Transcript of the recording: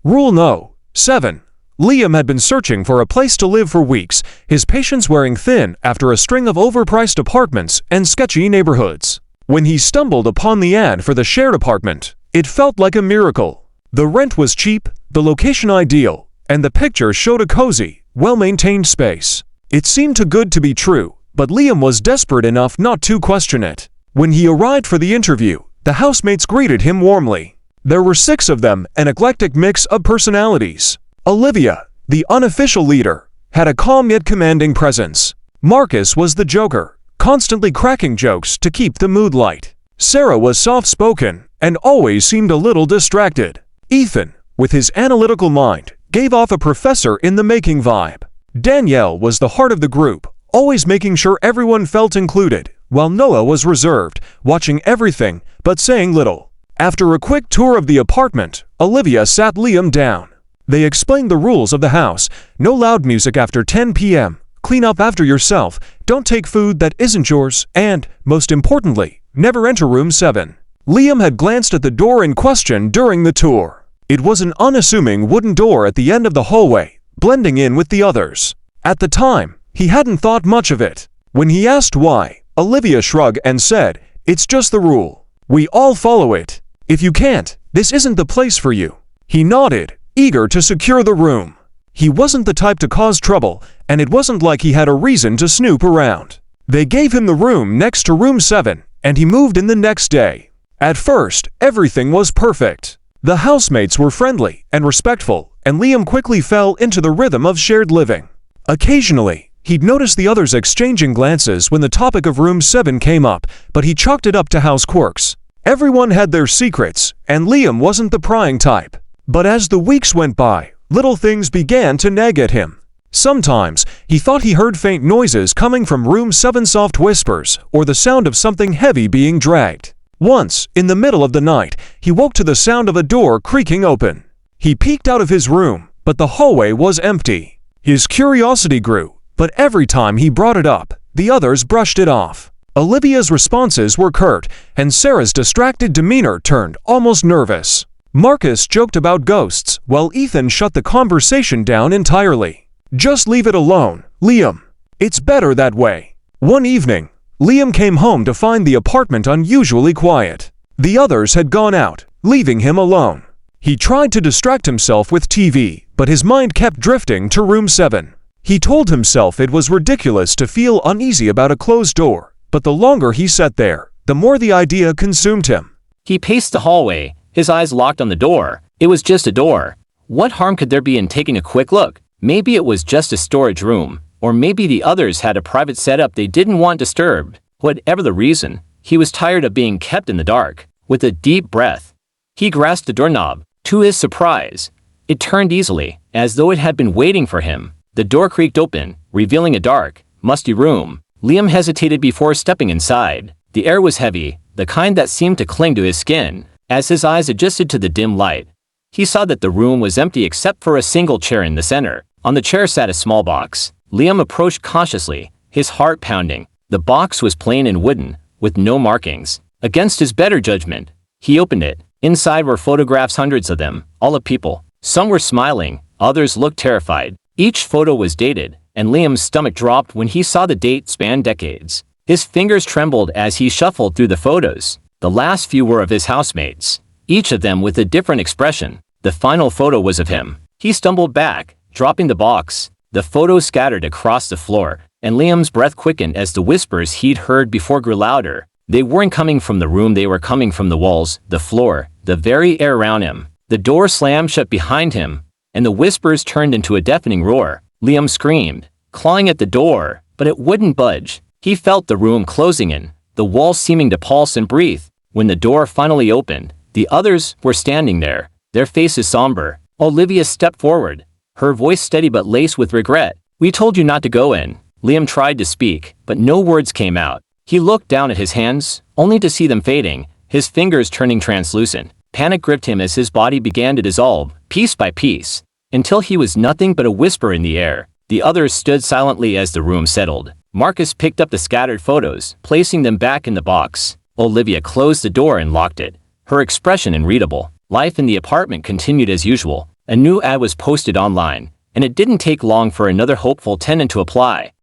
Rule No. 7. Liam had been searching for a place to live for weeks, his patience wearing thin after a string of overpriced apartments and sketchy neighborhoods. When he stumbled upon the ad for the shared apartment, it felt like a miracle. The rent was cheap, the location ideal, and the picture showed a cozy, well-maintained space. It seemed too good to be true, but Liam was desperate enough not to question it. When he arrived for the interview, the housemates greeted him warmly. There were 6 of them, an eclectic mix of personalities. Olivia, the unofficial leader, had a calm yet commanding presence. Marcus was the joker, constantly cracking jokes to keep the mood light. Sarah was soft-spoken and always seemed a little distracted. Ethan, with his analytical mind, gave off a professor-in-the-making vibe. Danielle was the heart of the group, always making sure everyone felt included, while Noah was reserved, watching everything but saying little. After a quick tour of the apartment, Olivia sat Liam down. They explained the rules of the house: no loud music after 10 p.m., clean up after yourself, don't take food that isn't yours, and, most importantly, never enter room 7. Liam had glanced at the door in question during the tour. It was an unassuming wooden door at the end of the hallway, blending in with the others. At the time, he hadn't thought much of it. When he asked why, Olivia shrugged and said, "It's just the rule. We all follow it. If you can't, this isn't the place for you." He nodded, eager to secure the room. He wasn't the type to cause trouble, and it wasn't like he had a reason to snoop around. They gave him the room next to room 7, and he moved in the next day. At first, everything was perfect. The housemates were friendly and respectful, and Liam quickly fell into the rhythm of shared living. Occasionally, he'd notice the others exchanging glances when the topic of room 7 came up, but he chalked it up to house quirks. Everyone had their secrets, and Liam wasn't the prying type. But as the weeks went by, little things began to nag at him. Sometimes, he thought he heard faint noises coming from room 7, soft whispers, or the sound of something heavy being dragged. Once, in the middle of the night, he woke to the sound of a door creaking open. He peeked out of his room, but the hallway was empty. His curiosity grew, but every time he brought it up, the others brushed it off. Olivia's responses were curt, and Sarah's distracted demeanor turned almost nervous. Marcus joked about ghosts, while Ethan shut the conversation down entirely. "Just leave it alone, Liam. It's better that way." One evening, Liam came home to find the apartment unusually quiet. The others had gone out, leaving him alone. He tried to distract himself with TV, but his mind kept drifting to room 7. He told himself it was ridiculous to feel uneasy about a closed door, but the longer he sat there, the more the idea consumed him. He paced the hallway, his eyes locked on the door. It was just a door. What harm could there be in taking a quick look? Maybe it was just a storage room, or maybe the others had a private setup they didn't want disturbed. Whatever the reason, he was tired of being kept in the dark. With a deep breath, he grasped the doorknob. To his surprise, it turned easily, as though it had been waiting for him. The door creaked open, revealing a dark, musty room. Liam hesitated before stepping inside. The air was heavy, the kind that seemed to cling to his skin. As his eyes adjusted to the dim light, he saw that the room was empty except for a single chair in the center. On the chair sat a small box. Liam approached cautiously, his heart pounding. The box was plain and wooden, with no markings. Against his better judgment, he opened it. Inside were photographs, hundreds of them, all of people. Some were smiling, others looked terrified. Each photo was dated, and Liam's stomach dropped when he saw the date spanned decades. His fingers trembled as he shuffled through the photos. The last few were of his housemates, each of them with a different expression. The final photo was of him. He stumbled back, dropping the box. The photos scattered across the floor, and Liam's breath quickened as the whispers he'd heard before grew louder. They weren't coming from the room, they were coming from the walls, the floor, the very air around him. The door slammed shut behind him, and the whispers turned into a deafening roar. Liam screamed, clawing at the door, but it wouldn't budge. He felt the room closing in, the walls seeming to pulse and breathe. When the door finally opened, the others were standing there, their faces somber. Olivia stepped forward, her voice steady but laced with regret. "We told you not to go in." Liam tried to speak, but no words came out. He looked down at his hands, only to see them fading, his fingers turning translucent. Panic gripped him as his body began to dissolve, piece by piece, until he was nothing but a whisper in the air. The others stood silently as the room settled. Marcus picked up the scattered photos, placing them back in the box. Olivia closed the door and locked it, her expression unreadable. Life in the apartment continued as usual. A new ad was posted online, and it didn't take long for another hopeful tenant to apply.